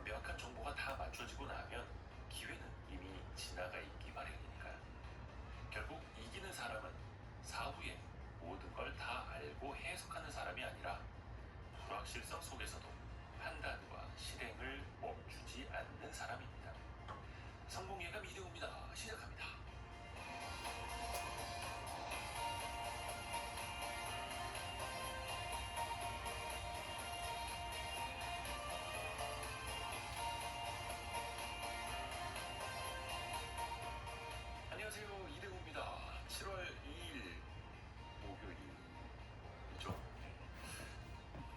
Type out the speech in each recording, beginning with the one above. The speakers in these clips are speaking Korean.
완벽한 정보가 다 맞춰지고 나면 기회는 이미 지나가 있기 마련이니까요. 결국 이기는 사람은 사후에 모든 걸 다 알고 해석하는 사람이 아니라 불확실성 속에서도 판단과 실행을 멈추지 않는 사람입니다. 성공 예감 이대호입니다. 시작합니다. 안녕하세요. 이대호입니다. 7월 2일 목요일이죠.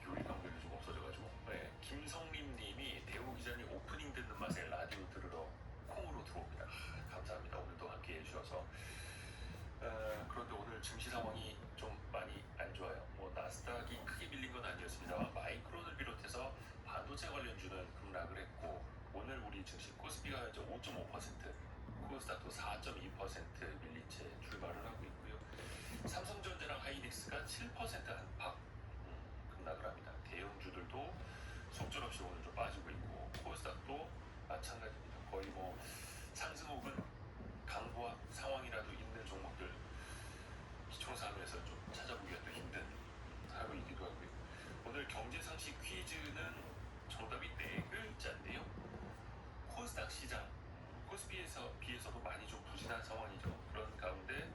요일 감각이 좀 없어져가지고. 네, 김성림 님이 대호 기자님 오프닝 듣는 맛에 라디오 들으러 콩으로 들어옵니다. 감사합니다. 오늘도 함께 해주셔서. 그런데 오늘 증시 상황이 좀 많이 안 좋아요. 나스닥이 크게 밀린 건 아니었습니다. 마이크론을 비롯해서 반도체 관련주는 급락을 했고, 오늘 우리 증시 코스피가 이제 5.5%, 코스닥도 4.2% 밀린 채 출발을 하고 있고요. 삼성전자랑 하이닉스가 7% 안팎 급락을 합니다. 대형주들도 속절없이 오늘 좀 빠지고 있고, 코스닥도 마찬가지입니다. 거의 상승 혹은 강보합 상황이라도 있는 종목들 시총사면에서 좀 찾아보기가 또 힘든 하루이기도 하고요. 오늘 경제상식 퀴즈는 정답이 4글자인데요. 코스닥 시장, 코스피에서 비해서도 많이 좀 부진한 상황이죠. 그런 가운데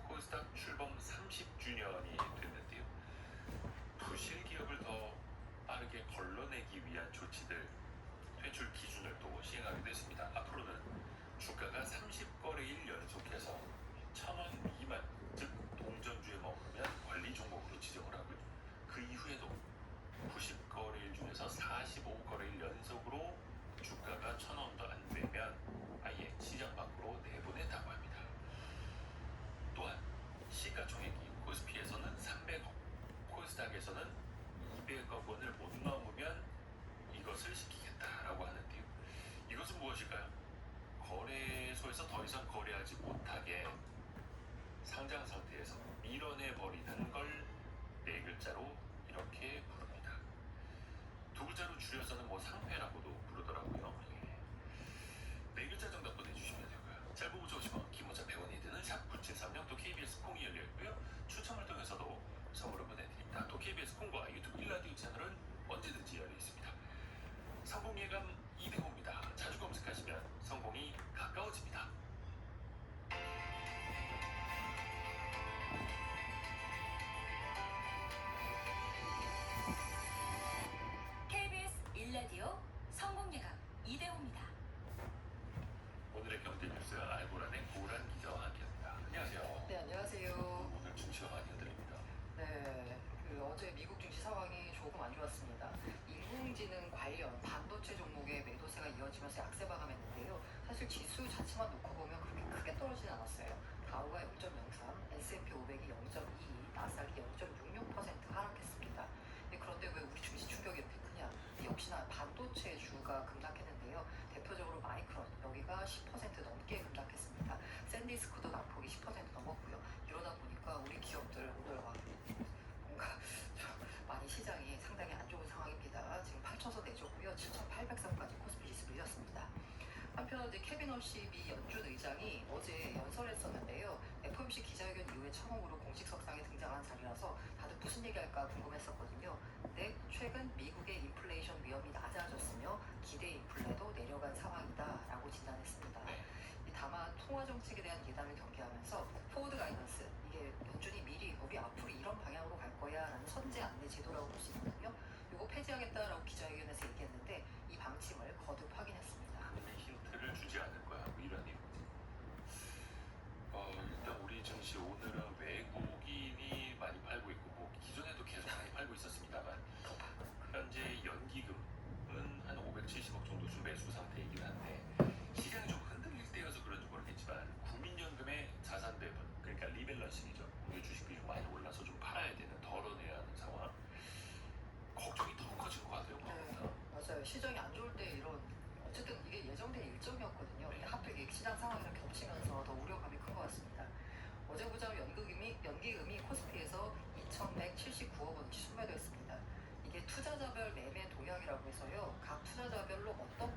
코스닥 출범 30주년이 됐는데요. 부실 기업을 더 빠르게 걸러내기 위한 조치들, 퇴출 기준을 또 시행하게 됐습니다. 앞으로는 주가가 30거래일 연속해서 1,000원 미만, 즉 동전주에 머무르면 관리 종목으로 지정을 하고요. 그 이후에도 90거래일 중에서 45거래일 연속으로 주가가 1,000원도 안 되면 아예 시장 밖으로 내보낸다고 합니다. 또한 시가총액이 코스피에서는 300억, 코스닥에서는 200억 원을 못 넘으면 이것을 시키겠다라고 하는데요. 이것은 무엇일까요? 거래소에서 더 이상 거래하지 못하게 상장 상태에서 밀어내버리는 걸 4글자로 이렇게 부릅니다. 2글자로 줄여서는 상패라고도 부르더라고요. 4글자 정답 보내주시면 되고요. 짧은 문자 50원, 긴 문자 100원이 드는 샵 9730, 또 KBS 콩이 열려있고요. 추첨을 통해서도 선물을 보내드립니다. 또 KBS 콩과 유튜브 1라디오 채널은 언제든지 열려있습니다. 성공 예감 이대호입니다. 자주 검색하시면 성공이 가까워집니다. KBS 1라디오 성공 예감 이대호입니다. 오늘의 경제 뉴스 알고란의 고란 기자와 함께합니다. 안녕하세요. 네, 안녕하세요. 오늘 증시가 많이 흔들립니다. 네, 어제 미국 증시 상황이 조금 안 좋았습니다. 인공지능 관련 반도체 종목의 매도세가 이어지면서 약세 마감했는데요. 사실 지수 자체만 놓고 보면 그렇게 크게 떨어지진 않았어요. 다우가 0.03, S&P 500이 0.2, 나스닥이 0.66% 하락했습니다. 그런데 왜 우리 증시 충격이 이렇게 크냐? 역시나 반도체 주가 급락했는데요. 대표적으로 마이크론, 여기가 10% 넘게 급락했습니다. 샌디스크도 낙폭이 10% 넘었고요. 이러다 보니까 우리 기업들 오늘 뭔가 많이 시장이 상당히 안 좋은 상황입니다. 지금 8,000선 내줬고요. 7,800선까지 코스피 지수 밀렸습니다. 한편 어제 케빈 허시비 연준 의장이 어제 연설했었는데요. FOMC 기자회견 이후에 처음으로 공식석상에 등장한 자리라서 다들 무슨 얘기할까 궁금했었거든요. 근데 최근 미국의 인플레이션 위험이 낮아졌으며 기대 인플레도 내려간 상황이다라고 진단했습니다. 다만 통화 정책에 대한 예단을 경계하면서 포워드 가이던스, 이게 연준이 미리 우리 앞으로 이런 방향으로 갈 거야 라는 선제 안내 제도라고 볼 수 있거든요. 이거 폐지하겠다라고 기자회견에서 얘기했는데 이 방침을 거듭 확인했습니다. 힌트를 주지 않을 거야. 이런 얘기지. 일단 우리 증시 오늘은 외국인이 많이 팔고 있고 기존에도 계속 많이 팔고 있었습니다만 현재 연기금은 한 570억 정도 준 매수 상태이긴 한데 시장이 좀 흔들릴 때여서 그런지 모르겠지만 국민연금의 자산 배분, 그러니까 리밸런싱이죠. 우리 주식 비중 많이 올라서 좀 팔아야 되는, 덜어내야 하는 상황. 걱정이 더 커진 것 같아요. 네, 맞아요. 시장이 안 좋을 때 이런 어쨌든 이게 예정된 일정이었거든요. 근데 하필 시장 상황이랑 겹치면서 더 우려감이 큰 것 같습니다. 어제 보자면 연기금이 코스피에서 2,179억 원치 순매도했습니다. 이게 투자자별 매매 동향이라고 해서요. 각 투자자별로 어떤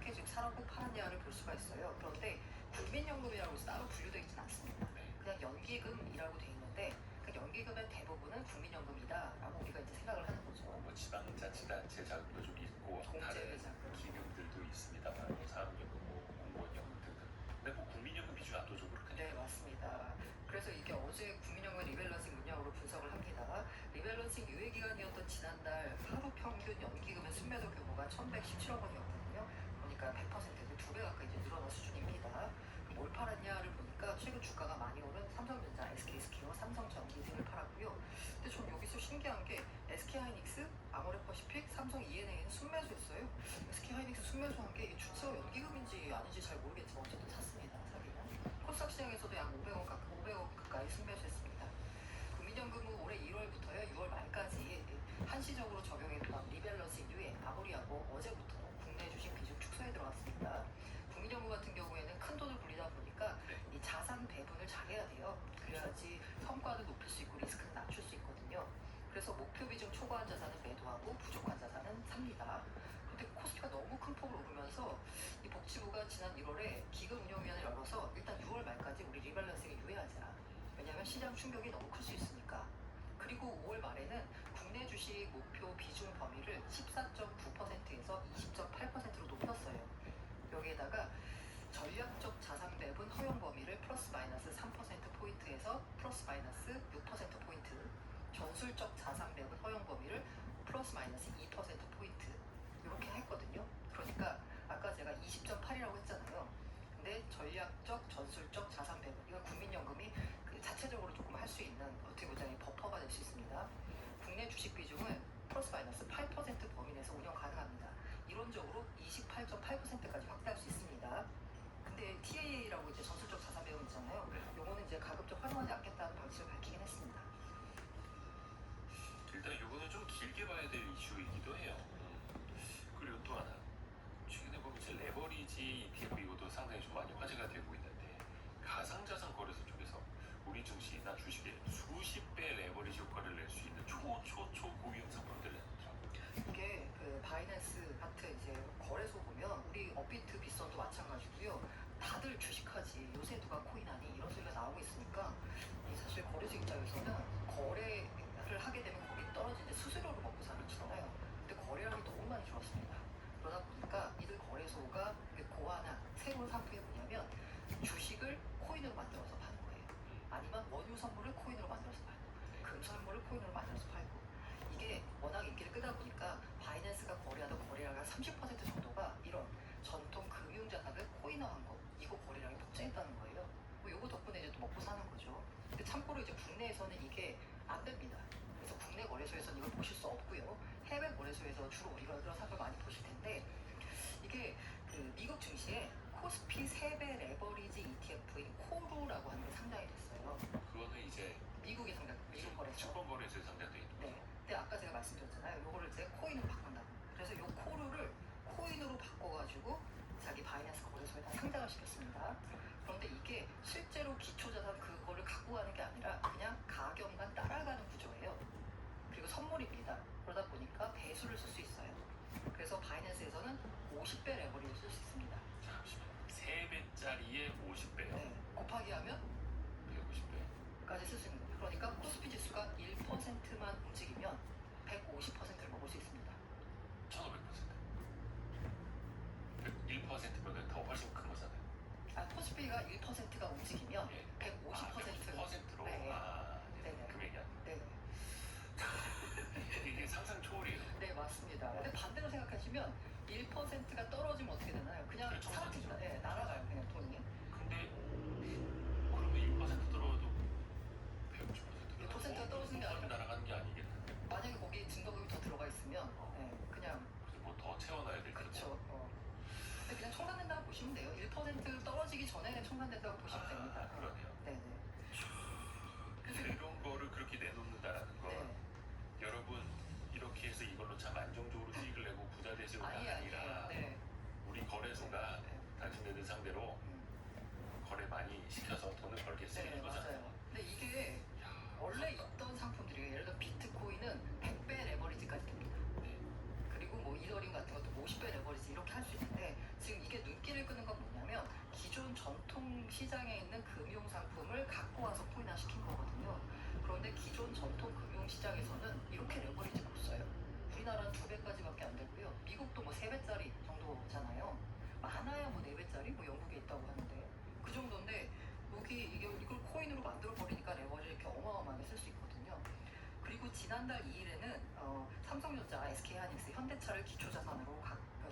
국민연금이라고 해서 따로 분류되어 있지는 않습니다. 네. 그냥 연기금이라고 돼 있는데 그 연기금의 대부분은 국민연금이다라고 우리가 이제 생각을 하는 거죠. 뭐 지방자치단체 자금도 좀 있고 다른 공제자금. 기금들도 있습니다. 뭐 사업연금, 뭐 공무원연금 등등. 근데 뭐 국민연금 비중이 압도적으로 크니까. 네, 맞습니다. 그래서 이게 어제 국민연금 리밸런싱 문양으로 분석을 합니다. 리밸런싱 유예기간이었던 지난달 하루 평균 연기금의 순매도 규모가 1,117억 원이었거든요. 그러니까 100%도 2배 가까이 이제 늘어난 수준입니다. 그럼 뭘 팔았냐를 보니까 최근 주가가 많이 오른 삼성전자, SK스퀘어, 삼성전기 등을 팔았고요. 근데 전 여기서 신기한 게 SK하이닉스, 아모레퍼시픽, 삼성 E&A는 순매수했어요. SK하이닉스 순매수한 게 주차 연기금인지 아닌지 잘 모르겠지만 어쨌든 샀습니다. 사기는. 코스닥 시장에서도 약 500억 가까이 순매수했습니다. 국민연금은 올해 1월부터요 6월 말까지 한시적으로 적용했던 리밸런싱 유예 마무리하고 어제부터 국내 주식 비중 축소에 들어갔습니다. 국민연금 같은 경우에는 큰 돈을 불리다 보니까 이 자산 배분을 잘해야 돼요. 그래야지 성과를 높일 수 있고 리스크를 낮출 수 있거든요. 그래서 목표 비중 초과한 자산은 매도하고 부족한 자산은 삽니다. 근데 코스피가 너무 큰 폭으로 오르면서 이 복지부가 지난 1월에 기금운용위원회를 열어서 일단 6월 말까지 우리 리밸런싱을 유예하자. 왜냐하면 시장 충격이 너무 클 수 있으니까. 그리고 5월 말에는 국내 주식 목표 비중 범위를 14.9%에서 20.8%로 높였어요. 여기에다가 전략적 자산 배분 허용 범위를 플러스 마이너스 3%포인트에서 플러스 마이너스 6%포인트, 전술적 자산 배분 허용 범위를 플러스 마이너스 2%포인트 이렇게 했거든요. 그러니까 아까 제가 20.8이라고 했잖아요. 근데 전략적, 전술적 자산 배분 이건 국민연금이 그 자체적으로 조금 할 수 있는 어떻게 보자면 버퍼가 될 수 있습니다. 국내 주식 비중은 플러스 마이너스 8% 범위 내에서 운영 가능합니다. 이론적으로 28.8%까지 확대할 수 있습니다. 근데 TAA라고 이제 전술적 자산 배분 있잖아요. 요거는 이제 가급적 활용하지 않겠다는 방식을 밝히긴 했습니다. 일단 이거는 좀 길게 봐야 될 이슈이기도 해요. 그리고 또 하나 최근에 보면 이제 레버리지 ETF 이것도 상당히 좀 많이 화제가 되고 있는데 가상자산 거래소 쪽에서 우리 증시나 주식에 수십 배 레버리지 효과를 낼 수 있는 초고위험 상품들을 내놓더라고요. 이게 그 바이낸스 같은 이제 거래소 보면 우리 업비트 빗선도 마찬가지고요. 다들 주식하지 요새 누가 코인하니 이런 소리가 나오고 있으니까 이 사실 거래소 입장에서는 거래를 하게 되면 거기 떨어진 이제 수수료로 먹고 사는 거잖아요. 근데 거래량이 너무 많이 줄었습니다. 그러다 보니까 이들 거래소가 고안한 새로운 상품이 뭐냐면 주식을 코인으로 만들어서 파는 거예요. 아니면 원유 선물을 코인으로 만들어서 팔고 금 선물을 코인으로 만들어서 팔고 이게 워낙 인기를 끄다 보니까 바이낸스가 거래하던 거래량 한 30% 정도가 이런 전통 금융자산을 코인화한 거 이거 거래량이 폭증했다는 거예요. 뭐 요거 덕분에 이제 또 먹고 사는 거죠. 근데 참고로 이제 국내에서는 이게 안 됩니다. 그래서 국내 거래소에서는 이걸 보실 수 없고요. 해외 거래소에서 주로 우리가 이런 상품을 많이 보실 텐데 이게 그 미국 증시에 코스피 3배 레버리지 ETF인 코루라고 하는 게 상장이 됐어요. 그거는 이제 미국이 상장, 미국 거래소. 채권 거래소에 상장돼 있는 거죠. 네. 근데 아까 제가 말씀드렸잖아요. 요거를 이제 코인으로 바꾼다고. 그래서 요 코루를 코인으로 바꿔가지고 자기 바이낸스 거래소에다 상장을 시켰습니다. 그런데 이게 실제로 기초자산 그거를 갖고 가는 게 아니라 그냥 가격만 따라가는 구조예요. 그리고 선물입니다. 그러다 보니까 배수를 쓸 수 있어요. 그래서 바이낸스에서는 50배 레버리지를 쓸 수 있습니다. 잠시만 3배짜리에 50배요. 네. 곱하기 하면 150배. 까지 쓸 수 있는 거예요. 그러니까 코스피 지수가 1%만 움직이면 150%를 먹을 수 있습니다. 1500%. 1%보다 더 훨씬 큰 거잖아요. 아, 코스피가 1%가 움직이면 예. 150%로. 네. 아, 네네. 금액이 아니에요. 네. 이게 상상 초월이에요. 네, 맞습니다. 근데 반대로 생각하시면 1%가 떨어지면 어떻게 되나요? 그냥 그렇죠. 사라집니다. 네, 날아가요, 그냥 돈이. 근데 그러면 1% 떨어도 150% 1%가 떨어지는 게 아니라 날아가는 게 아니겠는데. 만약에 거기에 증거금이 더 들어가 있으면 네, 그냥 뭐 더 채워놔야 될 그렇죠. 근데 그냥 청산된다고 보시면 돼요. 1% 떨어지기 전에 청산된다고 보시면 됩니다. 그러네요. 네네. 그래서 이런 거를 그렇게 내놓는다라는 건 네. 여러분 이렇게 해서 이걸로 참 안정적으로 수익을 내고 부자 되세요가 아니라 아니에요. 네. 우리 거래소가 네. 당신네들 상대로 거래 많이 시켜서 돈을 벌겠어요 네, 이거잖아요. 맞아요. 근데 이게 원래 있던 상품들이에요. 예를 들어 비트코인은 100배 레버리지까지 됩니다. 네. 그리고 뭐 이더리움 같은 것도 50배 레버리지 이렇게 할 수 있는데 지금 이게 눈길을 끄는 건 뭐냐면 기존 전통 시장 시장에서는 이렇게 레버리지 못 써요. 우리나라는 2배까지밖에 안 되고요. 미국도 뭐 3배짜리 정도잖아요. 많아야 뭐 4배짜리 뭐 영국에 있다고 하는데 그 정도인데 이걸 코인으로 만들어 버리니까 레버리지 이렇게 어마어마하게 쓸 수 있거든요. 그리고 지난달 2일에는 삼성전자, SK하이닉스, 현대차를 기초자산으로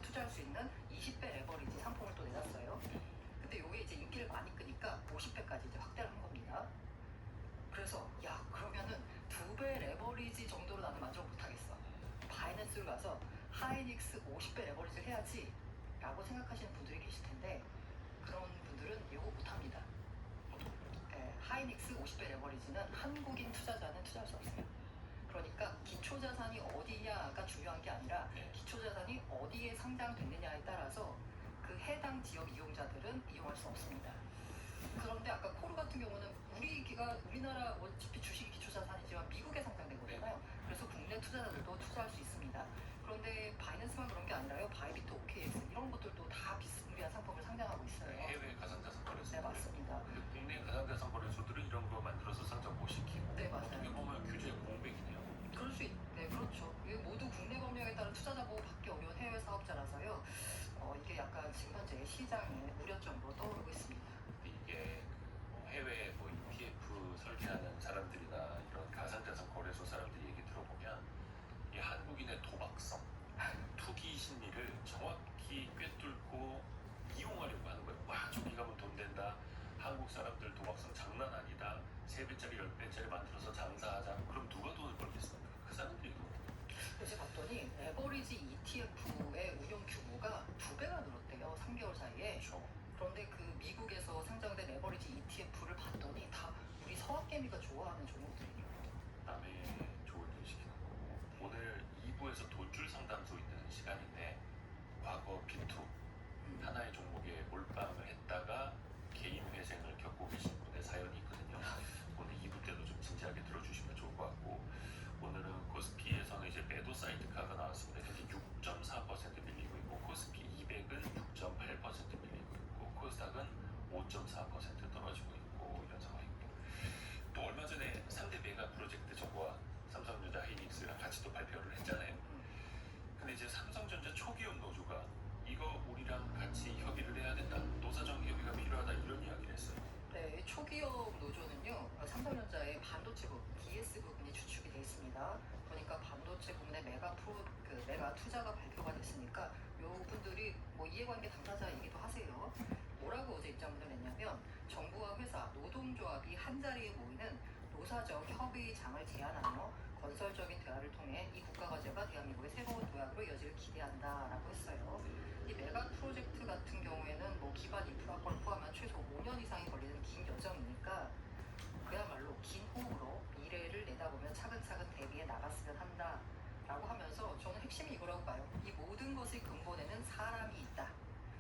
투자할 수 있는 20배 레버리지 상품을 또 내놨어요. 근데 이게 이제 인기를 많이 끄니까 50배까지 이제 확대를 한 겁니다. 그래서 야 그러면은 2배 레버리지 정도로 나는 만족 못하겠어. 바이낸스를 가서 하이닉스 50배 레버리지를 해야지 라고 생각하시는 분들이 계실 텐데 그런 분들은 이거 못합니다. 하이닉스 50배 레버리지는 한국인 투자자는 투자할 수 없어요. 그러니까 기초자산이 어디냐가 중요한 게 아니라 기초자산이 어디에 상장됐느냐에 따라서 그 해당 지역 이용자들은 이용할 수 없습니다. 그런데 아까 코르 같은 경우는 우리나라 어차피 주식이 기초자산이지만 미국에 상장된 거잖아요. 그래서 국내 투자자들도 투자할 수 있습니다. 그런데 바이낸스만 그런 게 아니라요. 바이비트, OKX 이런 것들도 다 비슷한 상품을 상장하고 있어요. 해외 가상자산 거래소. 네 맞습니다. 근데 국내 가상자산 거래소들은 이런 거 만들어서 상장 못 시키고. 네 맞아요. 어떻게 보면 규제 공백이네요. 그럴 수 네 그렇죠. 이게 모두 국내 법령에 따른 투자자 보호 받기 어려운 해외 사업자라서요. 이게 약간 지금 현재 시장의 우려점으로 떠오르고 있습니다. 이게 해외 뭐 ETF 설계하는 사람들이나 이런 가상자산 거래소 사람들 얘기 들어보면 이 한국인의 도박성, 투기 심리를 정확히 꿰뚫고 이용하려고 하는 거예요. 와 저기 가면 돈 된다. 한국 사람들 도박성 장난 아니다. 3배짜리 10배짜리 만들어서 장사하자. 그럼 누가 돈을 벌겠습니까? 그 사람들이 돈. 그래서 봤더니 레버리지 ETF의 운용 규모가 2배가 늘었대요. 3개월 사이에. 그렇죠. 그런데 그 미국에서 상장된 레버리지 ETF를 봤더니 다 우리 서학개미가 좋아하는 종목들이에요. 남의 좋은 일 시키는 거고. 오늘 2부에서 돈줄 상담소 있는 시간인데 과거 비투 하나의 종목에 몰빵을 했다가 개인 회생을 겪고 계신 분의 사연이 있거든요. 오늘 2부 때도 좀 진지하게 들어주시면 좋을 것 같고 오늘은 코스피에서는 이제 매도 사이드카가 나왔습니다. 현재 6.4% 밀리고 있고 코스피 200은 6.8% 밀리고 있고 코스닥은 5.4% 떨어지고 있고 이런 상황이고 또 얼마 전에 3대 메가 프로젝트 정보와 삼성전자, 하이닉스가 같이 또 발표를 했잖아요. 근데 이제 삼성전자 초기업 노조가 이거 우리랑 같이 협의를 해야 된다. 노사정 협의가 필요하다 이런 이야기를 했어요. 네, 초기업 노조는요, 삼성전자의 반도체 부분, DS 부분이 주축이 되어 있습니다. 보니까 반도체 부분의 메가 투자가 발표가 됐으니까 요 분들이 뭐 이해관계 당사자이기도 하세요. 뭐라고 어제 입장문을 냈냐면 정부와 회사, 노동조합이 한자리에 모이는 노사정 협의장을 제안하며 건설적인 대화를 통해 이 국가과제가 대한민국의 새로운 도약으로 이어지길 기대한다라고 했어요. 이 메가 프로젝트 같은 경우에는 뭐 기반 인프라를 포함한 최소 5년 이상이 걸리는 긴 여정이니까 그야말로 긴 호흡으로 미래를 내다보면 차근차근 대비해 나갔으면 한다라고 하면서 저는 핵심이 이거라고 봐요. 이 모든 것의 근본에는 사람이 있다.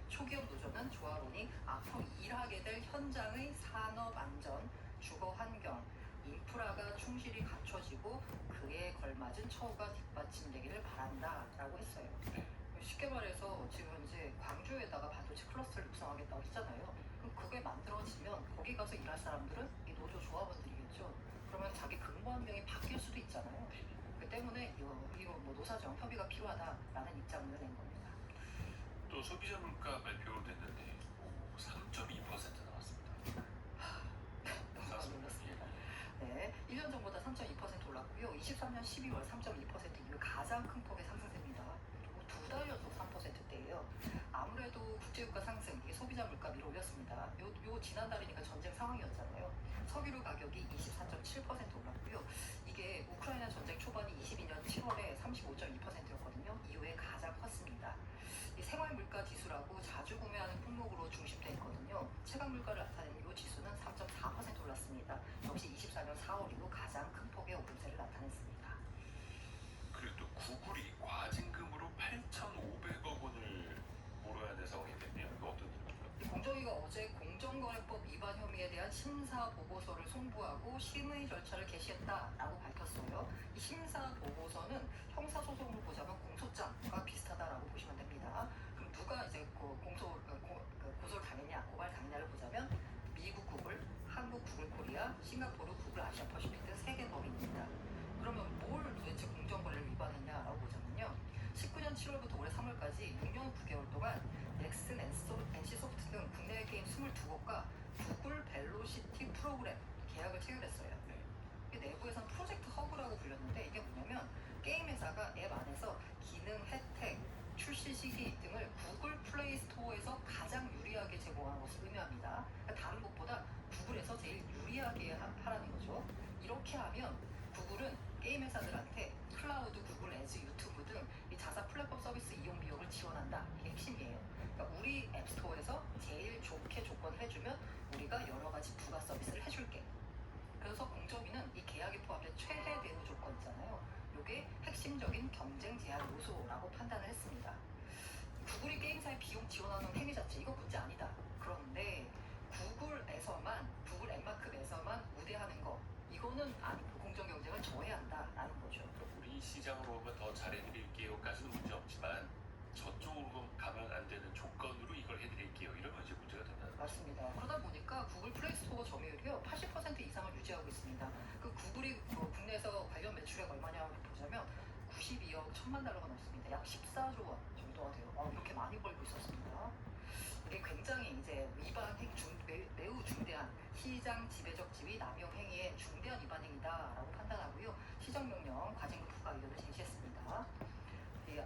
초기업 노조는 조합원이 앞으로 일하게 될 현장의 산업 안전, 주거 환경, 인프라가 충실히 갖춰지고 그에 걸맞은 처우가 뒷받침되기를 바란다라고 했어요. 쉽게 말해서 지금 이제 광주에다가 반도체 클러스터를 육성하겠다고 했잖아요. 그럼 그게 만들어지면 거기 가서 일할 사람들은 이 노조 조합원들이겠죠. 그러면 자기 근무 환경이 바뀔 수도 있잖아요. 그 때문에 이거 뭐 노사정 협의가 필요하다라는 입장을 낸 겁니다. 또 소비자 물가 발표됐는데 3.2% 나왔습니다. 너무 놀랐습니다. 네, 1년 전보다 3.2% 올랐고요. 23년 12월 3.2% 이후 가장 큰 폭의 상승세입니다. 그리고 2달 연속 3%대예요. 아무래도 국제유가 상승, 이게 소비자 물가 밀어올렸습니다. 요 지난달이니까 전쟁 상황이었잖아요. 석유류 가격이 24.7% 올랐고요. 이게 우크라이나 전쟁 초반이 22년 7월에 35.2%였거든요. 이후에 가장 컸습니다. 이 생활물가 지수라고 자주 구매하는 품목으로 중심되어 있거든요. 체감 물가를 나타내는 이 지수는 3.4% 올랐습니다. 역시 24년 4월 이후 가장 큰 폭의 오름세를 나타냈습니다. 그리고 또 구글이 과징금으로 8,500억 원을 물어야 될 상황이 됐네요. 이거 어떤 일입니까? 공정위가 어제 공정거래법 위반 혐의에 대한 심사 보고서를 송부하고 심의 절차를 개시했다라고 밝혔어요. 이 심사 보고서는 형사소송으로 보자면 공소장과 비슷하다라고 보시면 됩니다. 그럼 누가 이제 고소를 당했냐, 고발 당했냐를 보자면 미국 구글, 한국 구글 코리아, 싱가포르 구글 아시아 퍼시픽 등 3개 법인입니다. 그러면 도대체 공정거래를 위반했냐라고 보자면요. 19년 7월부터 올해 3월까지 6년 9개월 동안 넥슨, NC소프트 등 국내 게임 22곳과 구글 벨로시티 프로그램 계약을 체결했어요. 이게 내부에서는 프로젝트 허브라고 불렸는데 이게 뭐냐면 게임 회사가 앱 안에서 기능, 혜택, 출시 시기 등을 구글 플레이 스토어에서 가장 유리하게 제공하는 것을 의미합니다. 그러니까 다른 곳보다 구글에서 제일 유리하게 하라는 거죠. 이렇게 하면 구글은 게임 회사들한테 클라우드, 구글 애즈, 유튜브 등 이 자사 플랫폼 서비스 이용 비용을 지원한다. 이게 핵심이에요. 그러니까 우리 앱스토어에서 제일 좋게 조건을 해주면 우리가 여러 가지 부가 서비스를 해줄게. 그래서 공정위는 이 계약에 포함된 최혜 대우 조건 있잖아요. 이게 핵심적인 경쟁 제한 요소라고 판단을 했습니다. 구글이 게임사의 비용 지원하는 행위 자체 이거 문제 아니다. 그런데 구글에서만 구글 앱마크에서만 우대하는 거 이거는 아니고 공정 경쟁을 저해한다라는 거죠. 우리 시장으로 오면 더 잘해드릴게요까지는 문제 없지만 저쪽으로 가면 안 되는 조건으로 이걸 해드릴게요. 이러면 이제 문제가 된다는 거죠. 맞습니다. 그러다 보니까 구글 플레이 스토어 점유율이요 80% 이상을 유지하고 있습니다. 그 구글이 국내에서 관련 매출액 얼마냐고 보자면 92억 1천만 달러가 넘습니다. 약 14조 원 정도가 돼요. 이렇게 많이 벌고 있었습니다. 이게 굉장히 이제 위반 매우 중대한 시장 지배적 지위 남용 행위의 중대한 위반 행위다라고 판단하고요. 시정명령 과징금 부과 의견을 제시했습니다.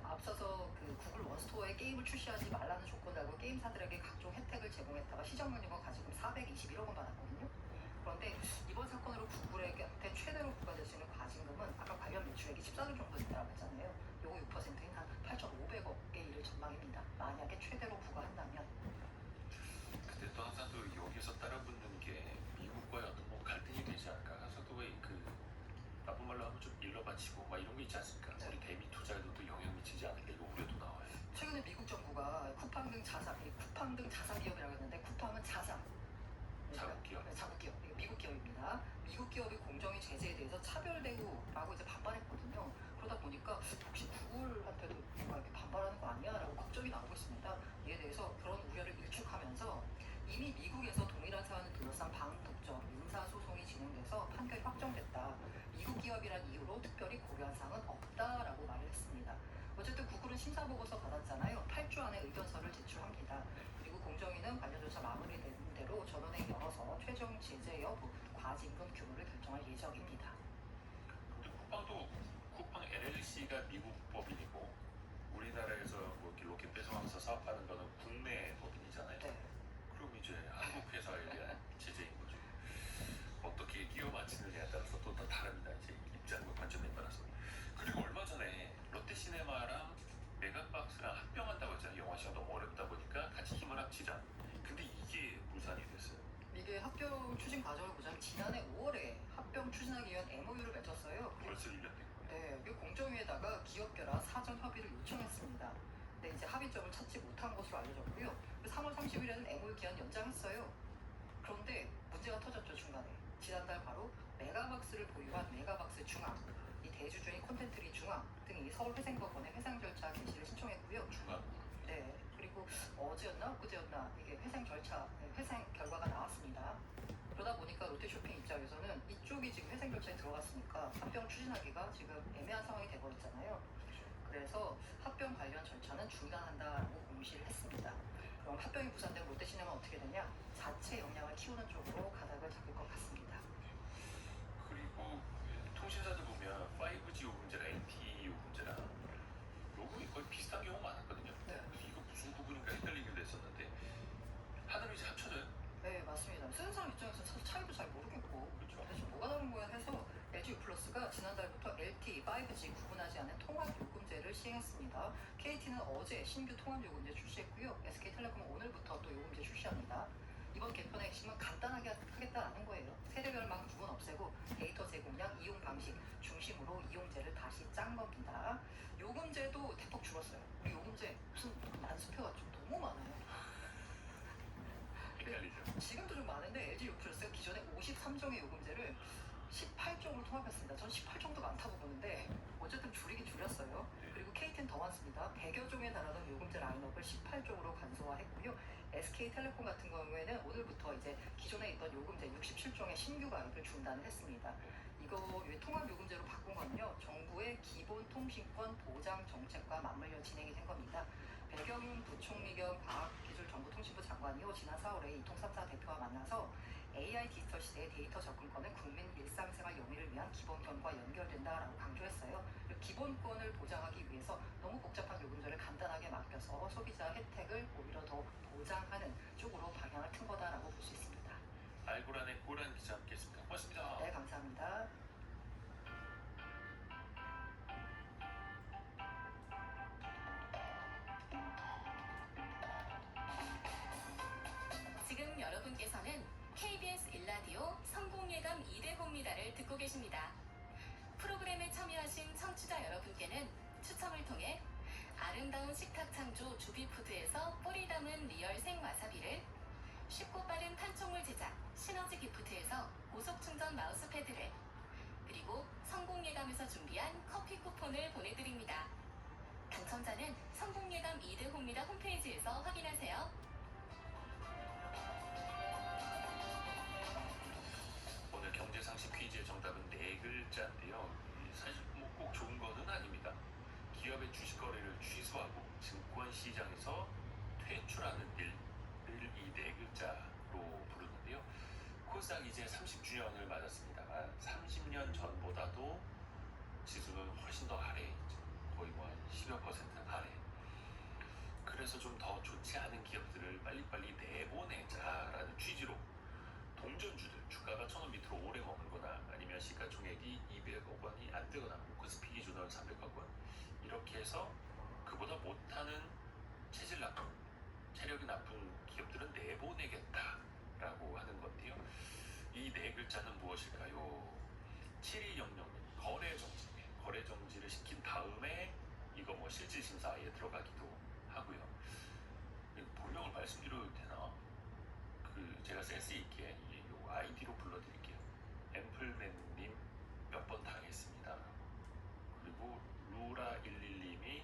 앞서서 그 구글 원스토어에 게임을 출시하지 말라는 조건을 달고 게임사들에게 각종 혜택을 제공했다가 시정명령과 과징금 421억 원 받았거든요. 그런데 이번 사건으로 구글에게 최대로 부과될 수 있는 과징금은 아까 관련 매출액이 14조 정도 된다고 했잖아요. 요거 6%인 한 8,500억에 이를 전망입니다. 만약에 최대로 부과한다면. 근데 또 항상 또 여기서 따라붙는 게 미국과의 어떤 뭐 갈등이 되지 않을까. 그래서 또 왜 그 나쁜 말로 하면 좀 일러바치고 막 이런 거 있지 않습니까? 네. 우리 대미 투자에도 또 영향 미치지 않을까 이거 우려도 나와요. 최근에 미국 정부가 쿠팡 등 자사 기업이라고 했는데 쿠팡은 자사. 자국 기업. 네, 자국 기업. 이거 미국 기업입니다. 미국 기업이 공정위 제재에 대해서 차별 대우라고 이제 반발했거든요. 그러다 보니까 혹시 구글한테도 누가 이렇게 반발하는 거 아니야라고 걱정이 나오고 있습니다. 이에 대해서 그런 우려를 일축하면서 이미 미국에서 동일한 사안을 둘러싼 방독점 민사 소송이 진행돼서 판결이 확정됐다. 미국 기업이란 이유로 특별히 고려한 사항은 없다라고 말을 했습니다. 어쨌든 구글은 심사 보고서 받았잖아요. 8주 안에 의견서를 제출합니다. 그리고 공정위는 관련 조사 마무리된 대로 전원에 열어서 최종 제재 여부, 과징금 규모를 결정할 예정입니다. 근데 쿠팡 LLC가 미국 법인이고 우리나라에서 뭐 이렇게 로켓 배송하면서 사업하는 거는 국내 법인이잖아요. 네. 그럼 이제 한국 회사에 대한 제재인 거죠. 어떻게 끼워 맞추느냐에 따라서 또 다릅니다. 이제 입장과 관점에 따라서. 그리고 얼마 전에 롯데시네마랑 메가박스랑 합병한다고 했잖아요. 영화 시간 너무 어렵다 보니까 같이 힘을 합치자. 근데 이게 무산이 됐어요. 이게 합병 추진 과정을 보자면 지난해 5월에 합병 추진하기 위한 MOU를 맺었어요. 벌써 1년 된 거예요. 네, 이 공정위에다가 기업 결합 사전 협의를 요청했습니다. 근데 이제 합의점을 찾지 못한 것으로 알려졌고요. 3월 30일에는 MOU 기한 연장했어요. 그런데 문제가 터졌죠, 중간에. 지난달 바로 메가박스를 보유한 메가박스 중앙, 이 대주주인 콘텐트리 중앙 등이 서울회생법원에 회상 절차 개시를 신청했고요. 중간. 네, 그리고 어제였나 엊그제였나 이게 회생 결과가 나왔습니다. 그러다 보니까 롯데쇼핑 입장에서는 이쪽이 지금 회생 절차에 들어갔으니까 합병 추진하기가 지금 애매한 상황이 돼버렸잖아요. 그래서 합병 관련 절차는 중단한다라고 공시를 했습니다. 그럼 합병이 무산되면 롯데시네마는 어떻게 되냐? 자체 역량을 키우는 쪽으로 가닥을 잡을 것 같습니다. 그리고 통신사들 보면 5G 요금제랑 LTE 요금제랑 요금이 거의 비슷한 경우가 많았거든요. 네. 그래서 이거 무슨 부분인가 헷갈리기도 했었는데 하나로 이제 합쳐져요. 네, 맞습니다. 쓰는 사람 입장에서 사실 차이도 잘 모르겠고 그렇죠. 도대체 뭐가 다른 거야 해서 LG U+가 지난달부터 LTE, 5G 구분하지 않은 통합요금제를 시행했습니다. KT는 어제 신규 통합요금제 출시했고요. SK텔레콤은 오늘부터 또 요금제 출시합니다. 이번 개편의 핵심은 간단하게 하겠다는 거예요. 세대별망 구분 없애고 데이터 제공량, 이용 방식 중심으로 이용제를 다시 짠 겁니다. 요금제도 대폭 줄었어요. 우리 요금제 무슨 만수표 같죠? 너무 많아요. 헷갈리죠. 지금도 좀 많은데 LG U+가 기존에 53종의 요금제를 18종으로 통합했습니다. 전 18종도 많다고 보는데 어쨌든 줄이긴 줄였어요. 그리고 KT는 더 많습니다. 100여 종에 달하는 요금제 라인업을 18종으로 간소화했고요. SK텔레콤 같은 경우에는 오늘부터 이제 기존에 있던 요금제 67종의 신규 가입을 중단을 했습니다. 이거 통합요금제로 바꾼 건요, 정부의 기본통신권 보장 정책과 맞물려 진행이 된 겁니다. 배경윤 부총리 겸 과학기술정보통신부 장관이요, 지난 4월에 이통 3사 대표와 만나서 AI 디지털 시대의 데이터 접근권은 국민 일상생활 영위를 위한 기본권과 연결된다라고 강조했어요. 기본권을 보장하기 위해서 너무 복잡한 요금제를 간단하게 맡겨서 소비자 혜택을 오히려 더 보장하는 쪽으로 방향을 튼 거다라고 볼 수 있습니다. 알고란의 고란 기자 함께했습니다. 고맙습니다. 네, 감사합니다. 지금 여러분께서는 KBS 일라디오 성공예감 2대호입니다를 듣고 계십니다. 프로그램에 참여하신 청취자 여러분께는 추첨을 통해 아름다운 식탁 창조 주비푸드에서 뿌리 담은 리얼 생와사비를, 쉽고 빠른 판촉물 제작 시너지 기프트에서 고속 충전 마우스패드를, 그리고 성공예감에서 준비한 커피 쿠폰을 보내드립니다. 당첨자는 성공예감 2대호입니다 홈페이지에서 확인하세요. 오늘 경제상식 퀴즈의 정답은 네 글자인데요. 사실 뭐 꼭 좋은 거는 아닙니다. 기업의 주식 거래를 취소하고 증권시장에서 퇴출하는 일을 이 네 글자로 부르는데요. 코스닥 이제 30주년을 맞았습니다만 30년 전보다도 지수는 훨씬 더 아래에 있죠. 거의 뭐 한 10여 퍼센트 아래. 그래서 좀 더 좋지 않은 기업들을 빨리빨리 내보내자라는 취지로 동전주들 주가가 1,000원 밑으로 오래 머물거나 아니면 시가총액이 200억 원이 안 되거나 코스피 기준으로 300억 원 이렇게 해서 그보다 못하는 체질 나쁜 체력이 나쁜 기업들은 내보내겠다라고 하는 건데요. 이 네 글자는 무엇일까요? 7200님 거래 정지. 거래 정지를 시킨 다음에 이거 뭐 실질 심사에 들어가기도 하고요. 본명을 말씀드려도 되나? 제가 센스 있게 이 아이디로 불러드릴게요. 앰플맨님 몇 번 당했습니다. 그리고 루라11님이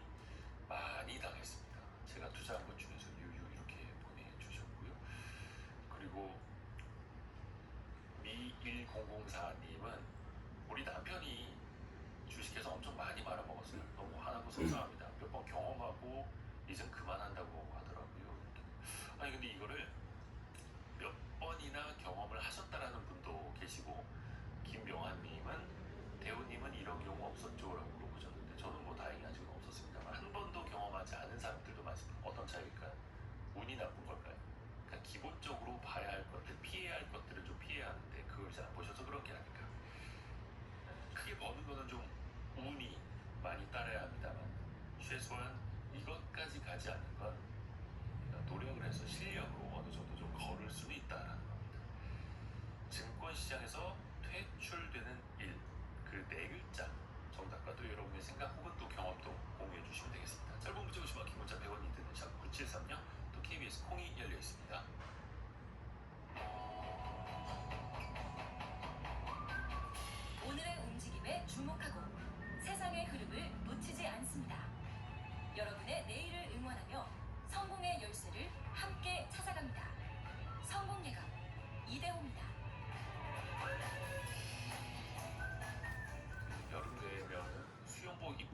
많이 당했습니다. 제가 투자한 것 중에서 유유 이렇게 보내주셨고요. 그리고 미1004님은 우리 남편이 주식해서 엄청 많이 말아먹었어요. 너무 화나고 속상합니다. 몇 번 경험하고 이젠 그만한다고 하더라고요. 아니 근데 이거를 몇 번이나 경험을 하셨다라는 분도 계시고, 김명환님은 대우님은 이런 경우 없었죠? 라고 물어보셨는데 저는 뭐 다행히 아직은 없었습니다만 한 번도 경험하지 않은 사람들도 많습니다. 어떤 차이일까요? 운이 나쁜 걸까요? 그러니까 기본적으로 봐야 할 것들, 피해야 할 것들을 좀 피해야 하는데 그걸 잘 안 보셔서 그런 게 아닐까. 크게 버는 거는 좀 운이 많이 따라야 합니다만 최소한 이것까지 가지 않는 건 노력을 해서 실력으로 어느 정도 좀 걸을 수는 있다라는 겁니다. 증권시장에서 퇴출되는 일, 그 네 글자 정답과 또 여러분의 생각 혹은 또 경험도 공유해 주시면 되겠습니다.